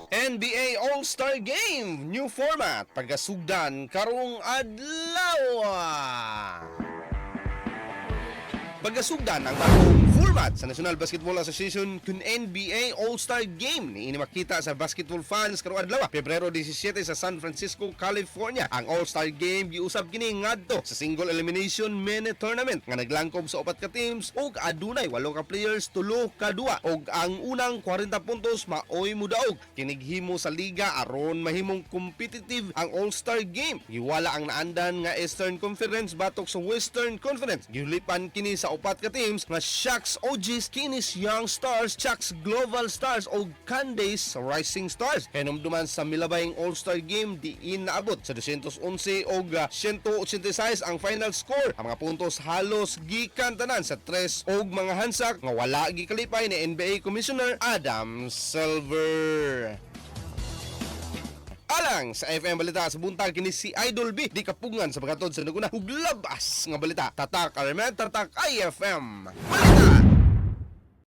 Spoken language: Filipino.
NBA All-Star Game, new format, Pagasugdan Karong Adlawa. Pagasugdan ang bagong format sa National Basketball Association kun NBA All-Star Game ni makita sa basketball fans karong adlaw Pebrero 17 sa San Francisco, California. Ang All-Star Game giusab kini ngadto sa single elimination mini tournament nga naglangkob sa 4 ka teams ug adunay 8 ka players, 3 ka duwa ug ang unang 40 puntos maoy mudaog. Kinig himo sa liga aron mahimong competitive ang All-Star Game. Giwala ang naandan nga Eastern Conference batok sa Western Conference. Giulipan kini sa 4 ka teams nga Sharks OGs, Kinis Young Stars, Chucks Global Stars o Candace Rising Stars. Hinumduman sa milabayng All-Star Game diin naabot sa 211 o 186 ang final score. Ang mga puntos halos gikan tanan sa 3 og mga hansak nga wala gikalipay ni NBA Commissioner Adam Silver. Alang sa FM Balita sa buntag kini si Idol B di kapungan sa pagkatod sa naguna ug labas nga balita. Tatak Armet, Tatak IFM Balita.